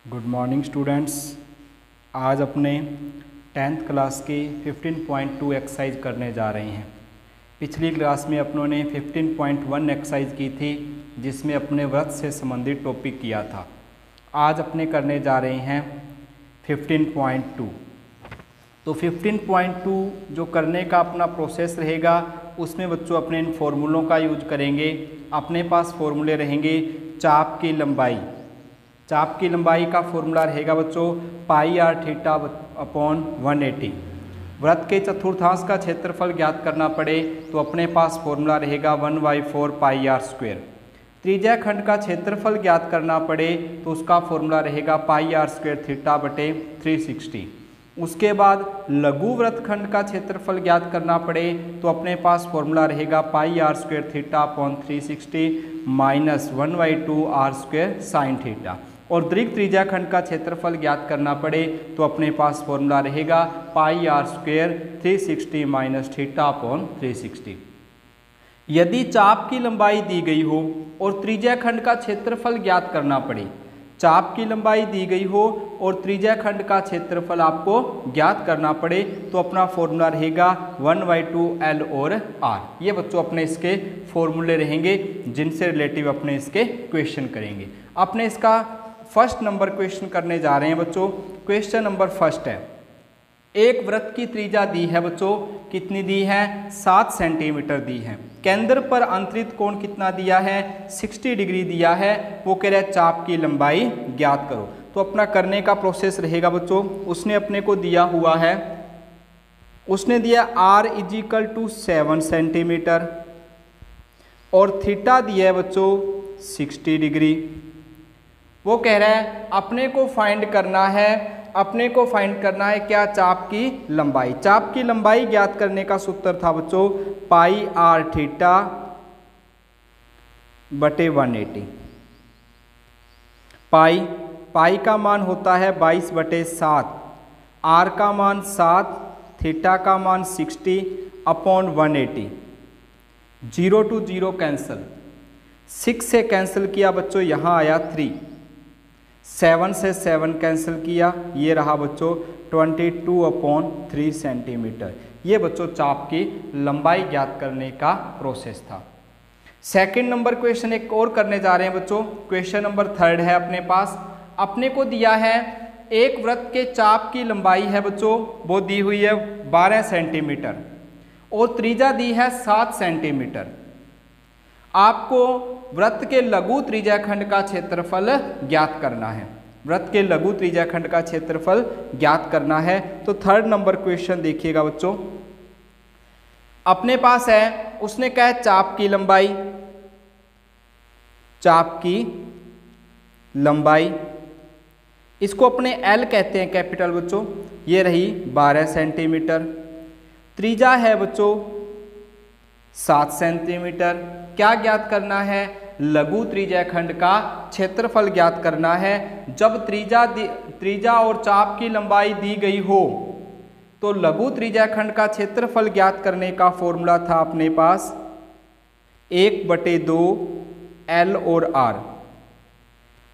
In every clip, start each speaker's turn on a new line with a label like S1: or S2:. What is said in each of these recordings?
S1: Good morning students. आज अपने 10th class के 15.2 एक्सरसाइज करने जा रहे हैं। पिछली क्लास में अपनों ने 15.1 एक्सरसाइज की थी जिसमें अपने व्रत से संबंधित टॉपिक किया था। आज अपने करने जा रहे हैं 15.2। तो 15.2 जो करने का अपना प्रोसेस रहेगा उसमें बच्चों अपने इन फॉर्मूलों का यूज करेंगे। अपने पास फॉर्मूले रहेंगे। चाप की लंबाई का फॉर्मूला रहेगा बच्चों पाई आर थीटा अपॉन 180। वृत्त के चतुर्थांश का क्षेत्रफल ज्ञात करना पड़े तो अपने पास फॉर्मूला रहेगा 1/4 पाई आर स्क्वायर। त्रिज्या खंड का क्षेत्रफल ज्ञात करना पड़े तो उसका फॉर्मूला रहेगा पाई आर स्क्वायर थीटा बटे 360। उसके बाद लघु वृत्तखंड का क्षेत्रफल ज्ञात करना पड़े तो अपने पास फॉर्मूला रहेगा pi r square theta upon 360 minus 1/2 r square sine theta. और दीर्घ त्रिज्या खंड का क्षेत्रफल ज्ञात करना पड़े तो अपने पास फॉर्मूला रहेगा pi r square 360 minus theta upon 360। यदि चाप की लंबाई दी गई हो और त्रिज्या खंड का क्षेत्रफल ज्ञात करना पड़े, चाप की लंबाई दी गई हो और त्रिज्या खंड का क्षेत्रफल आपको ज्ञात करना पड़े तो अपना फॉर्मूला रहेगा 1/2 एल और आर। ये बच्चों अपने इसके फॉर्मूले रहेंगे जिनसे रिलेटिव अपने इसके क्वेश्चन करेंगे। अपने इसका फर्स्ट नंबर क्वेश्चन करने जा रहे हैं बच्चों। क्वेश्चन नंबर फर्स्ट है, एक वृत्त की त्रिज्या दी है बच्चों, कितनी दी है? 7 सेंटीमीटर दी है। केंद्र पर अंतरित कोण कितना दिया है? 60 डिग्री दिया है। वो कह रहा है चाप की लंबाई ज्ञात करो। तो अपना करने का प्रोसेस रहेगा बच्चों, उसने अपने को दिया हुआ है, उसने दिया r = 7 सेंटीमीटर और थीटा दिया है बच्चों 60 डिग्री। वो कह रहा है अपने को फाइंड करना है क्या? चाप की लंबाई। चाप की लंबाई ज्ञात करने का सूत्र था बच्चों पाई आर थीटा बटे 180। पाई का मान होता है 22/7, आर का मान 7, थीटा का मान 60 अपॉन 180। 0 to 0 कैंसिल, 6 से कैंसिल किया बच्चों, यहाँ आया 3। 7 से 7 कैंसिल किया, ये रहा बच्चों 22/3 सेंटीमीटर। ये बच्चों चाप की लंबाई ज्ञात करने का प्रोसेस था। सेकंड नंबर क्वेश्चन एक और करने जा रहे हैं बच्चों। क्वेश्चन नंबर थर्ड है अपने पास। अपने को दिया है एक वृत्त के चाप की लंबाई है बच्चों, वो दी हुई है 12 सेंटीमीटर और त्रिज्या दी है 7 सेंटीमीटर। आपको वृत्त के लघु त्रिज्या खंड का क्षेत्रफल ज्ञात करना है। वृत्त के लघु त्रिज्या खंड का क्षेत्रफल ज्ञात करना है। तो थर्ड नंबर क्वेश्चन देखिएगा बच्चों। अपने पास है, उसने कहा है चाप की लंबाई, इसको अपने L कहते हैं कैपिटल बच्चों। ये रही 12 सेंटीमीटर। त्रिज्या है बच्चों 7 सेंटीमीटर। क्या ज्ञात करना है? लघु त्रिज्या खंड का क्षेत्रफल ज्ञात करना है। जब त्रिज्या और चाप की लंबाई दी गई हो तो लघु त्रिज्या खंड का क्षेत्रफल ज्ञात करने का फॉर्मूला था अपने पास 1/2 एल और आर।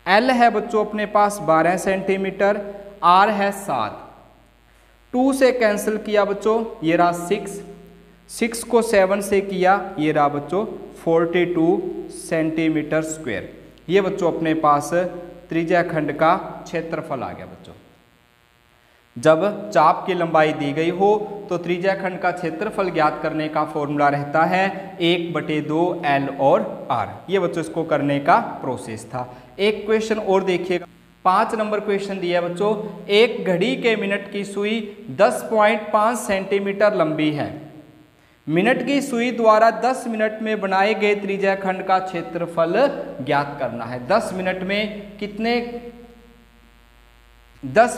S1: एल है बच्चों अपने पास 12 सेंटीमीटर, आर है 7। 2 से कैंसिल किया बच्चों, ये रहा 6 को 7 से किया, ये रहा बच्चों 42 सेंटीमीटर स्क्वायर। ये बच्चों अपने पास त्रिज्या खंड का क्षेत्रफल आ गया बच्चों। जब चाप की लंबाई दी गई हो तो त्रिज्या खंड का क्षेत्रफल ज्ञात करने का फॉर्मूला रहता है 1/2 एल और आर। ये बच्चों इसको करने का प्रोसेस था। एक क्वेश्चन और देखिएगा। 5 नंबर क्वेश्चन दिया है बच्चों। एक घड़ी के मिनट की सुई 10.5 सेंटीमीटर लंबी है। मिनट की सुई द्वारा 10 मिनट में बनाए गए त्रिज्या खंड का क्षेत्रफल ज्ञात करना है। 10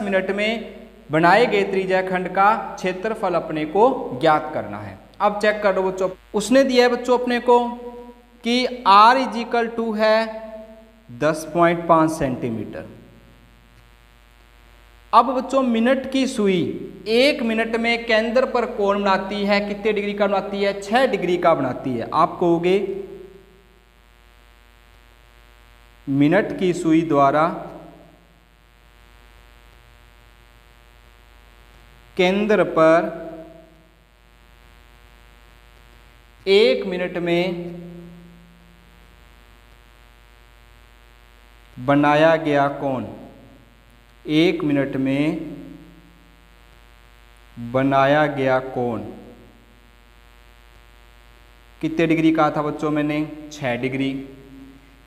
S1: मिनट में बनाए गए त्रिज्या खंड का क्षेत्रफल अपने को ज्ञात करना है। अब चेक कर दो बच्चों, उसने दिया है बच्चों अपने को कि R = है 10.5 सेंटीमीटर। अब बच्चों मिनट की सुई 1 मिनट में केंद्र पर कोण बनाती है, कितने डिग्री का बनाती है? 6 डिग्री का बनाती है। आप कहोगे मिनट की सुई द्वारा केंद्र पर 1 मिनट में बनाया गया कोण, 1 मिनट में बनाया गया कोण कितने डिग्री कहा था बच्चों मैंने? 6 डिग्री।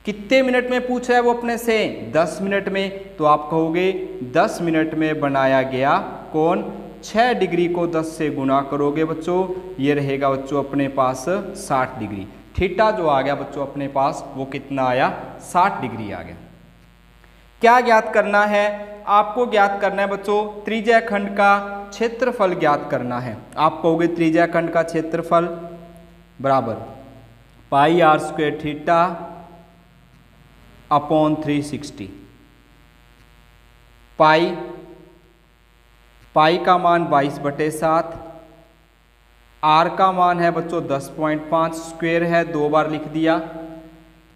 S1: कितने मिनट में पूछ रहा है वो अपने से? 10 मिनट में। तो आप कहोगे 10 मिनट में बनाया गया कोण, 6 डिग्री को 10 से गुना करोगे बच्चों, ये रहेगा बच्चों अपने पास 60 डिग्री। थीटा जो आ गया बच्चों अपने पास वो कितना आया? 60 डिग्री आ गया। क्या ज्ञात करना है? आपको ज्ञात करना है बच्चों त्रिज्या खंड का क्षेत्रफल ज्ञात करना है। आप कहोगे त्रिज्या खंड का क्षेत्रफल बराबर पाई आर स्क्वायर थीटा अपॉन 360। पाई का मान 22/7, आर का मान है बच्चों 10.5, स्क्वायर है 2 बार लिख दिया।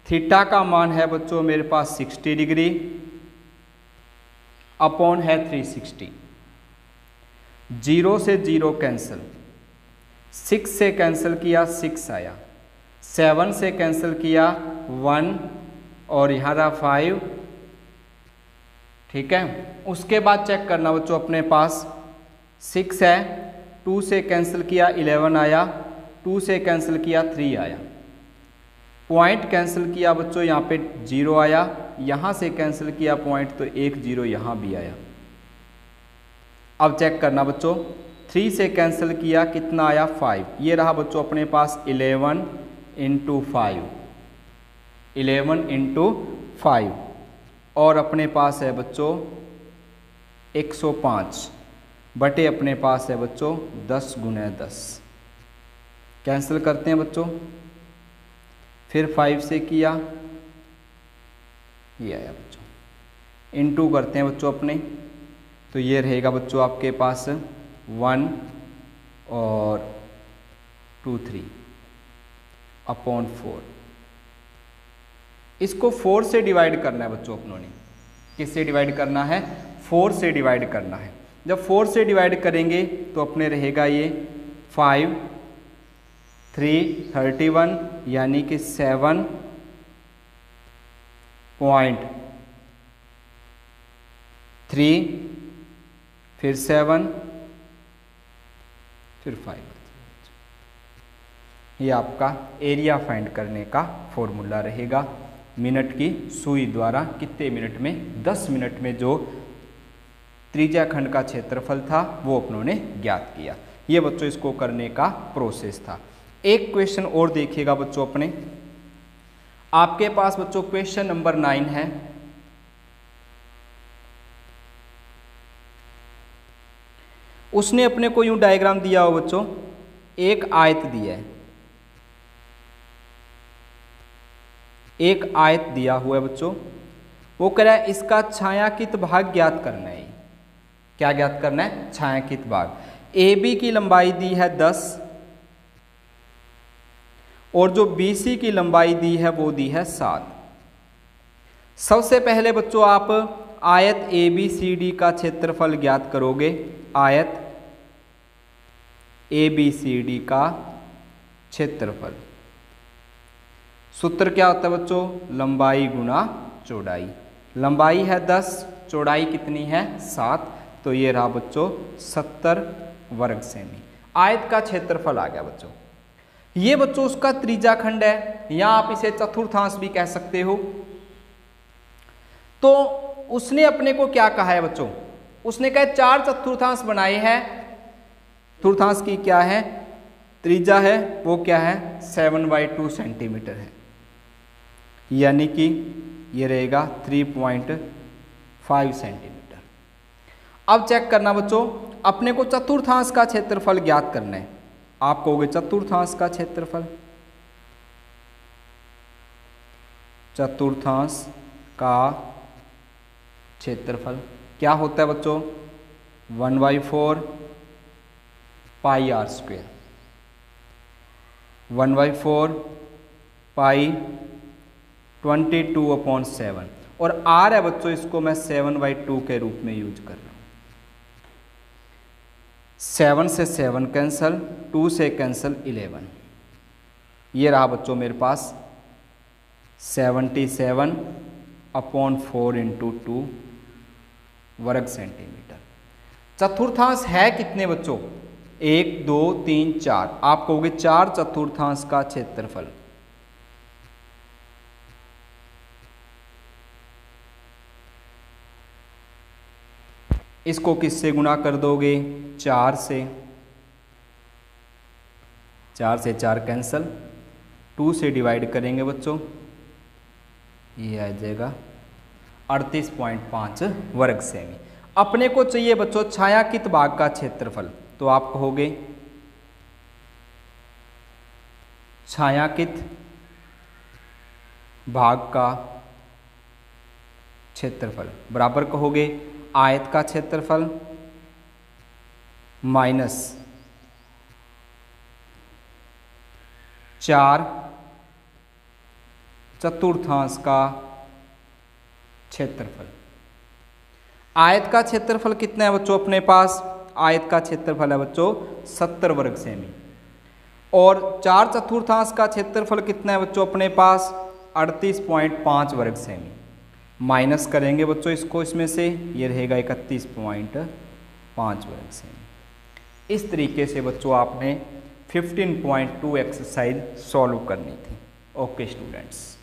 S1: थीटा का मान है बच्चों मेरे पास 60 डिग्री अपॉन है 360। 0 से 0 कैंसिल, 6 से कैंसिल किया 6 आया, 7 से कैंसिल किया 1 और यहाँ रहा 5। ठीक है, उसके बाद चेक करना बच्चों अपने पास 6 है, 2 से कैंसिल किया 11 आया, 2 से कैंसिल किया 3 आया, पॉइंट कैंसिल किया बच्चों यहाँ पे 0 आया, यहाँ से कैंसिल किया पॉइंट तो 1 0 यहाँ भी आया। अब चेक करना बच्चों 3 से कैंसिल किया कितना आया? 5। ये रहा बच्चों अपने पास 11 × 5, 11 × 5 और अपने पास है बच्चों 105 बटे अपने पास है बच्चों 10 × 10। कैंसिल करते हैं बच्चों, फिर 5 से किया ये आया बच्चों, इनटू करते हैं बच्चों अपने, तो ये रहेगा बच्चों आपके पास 1 और 2 3 अपॉन 4। इसको 4 से डिवाइड करना है बच्चों अपनों ने। किससे डिवाइड करना है? 4 से डिवाइड करना है। जब 4 से डिवाइड करेंगे तो अपने रहेगा ये 5 3 31 यानी कि 7.3 फिर 7 फिर 5। ये आपका एरिया फाइंड करने का फॉर्मूला रहेगा। मिनट की सुई द्वारा कितने मिनट में? 10 मिनट में जो त्रिज्या खंड का क्षेत्रफल था वो अपनों ने ज्ञात किया। ये बच्चों इसको करने का प्रोसेस था। एक क्वेश्चन और देखिएगा बच्चों अपने, आपके पास बच्चों क्वेश्चन नंबर 9 है। उसने अपने को यूं डायग्राम दिया हो बच्चों, एक आयत दिया है, एक आयत दिया हुआ है बच्चों। वो कह रहा है इसका छायांकित भाग ज्ञात करना है। क्या ज्ञात करना है? छायांकित भाग। ए बी की लंबाई दी है 10 और जो बी सी की लंबाई दी है वो दी है 7। सबसे पहले बच्चों आप आयत ए बी सी डी का क्षेत्रफल ज्ञात करोगे। आयत ए बी सी डी का क्षेत्रफल, सूत्र क्या होता है बच्चों? लंबाई गुना चौड़ाई। लंबाई है 10, चौड़ाई कितनी है? 7, तो ये रहा बच्चों 70 वर्ग सेमी। आयत का क्षेत्रफल आ गया बच्चों। ये बच्चों उसका त्रिज्या खंड है, या आप इसे चतुर्थांश भी कह सकते हो। तो उसने अपने को क्या कहा है बच्चों? उसने कहा 4 चतुर्थांश बनाए हैं। चतुर्थांश की क्या है त्रिज्या है? वो क्या है? 7/2 सेंटीमीटर है, यानी कि ये रहेगा 3.5 सेंटीमीटर। अब चेक करना बच्चों, अपने को चतुर्थांश का क्षेत्रफल ज्ञात करना है। आप कहोगे चतुर्थांश का क्षेत्रफल, चतुर्थांश का क्षेत्रफल क्या होता है बच्चों? 1/4 पाई आर स्क्वायर, 1/4 पाई 22/7 और आर है बच्चों, इसको मैं 7/2 के रूप में यूज कर रहा हूं। 7 से 7 कैंसल, 2 से कैंसल 11। ये रहा बच्चों मेरे पास 77/4 × 2 वर्ग सेंटीमीटर। चतुर्थांश है कितने बच्चों? 1 2 3 4। आप कहोगे 4 चतुर्थांश का क्षेत्रफल। इसको किससे गुणा कर दोगे? 4 से। 4 से 4 कैंसल, 2 से डिवाइड करेंगे बच्चों, ये आ जाएगा 38.5 वर्ग सेमी। अपने को चाहिए बच्चों छायांकित भाग का क्षेत्रफल, तो आप कहोगे छायांकित भाग का क्षेत्रफल बराबर कहोगे आयत का क्षेत्रफल माइनस 4 चतुर्थांश का क्षेत्रफल। आयत का क्षेत्रफल कितना है बच्चों अपने पास? आयत का क्षेत्रफल है बच्चों 70 वर्ग सेमी। और 4 चतुर्थांश का क्षेत्रफल कितना है बच्चों अपने पास? 38.5 वर्ग सेमी। माइनस करेंगे बच्चों इसको इसमें से, ये रहेगा 31.5 वर्ग सेमी। इस तरीके से बच्चों आपने 15.2 एक्सरसाइज सॉल्व करनी थी। Okay students.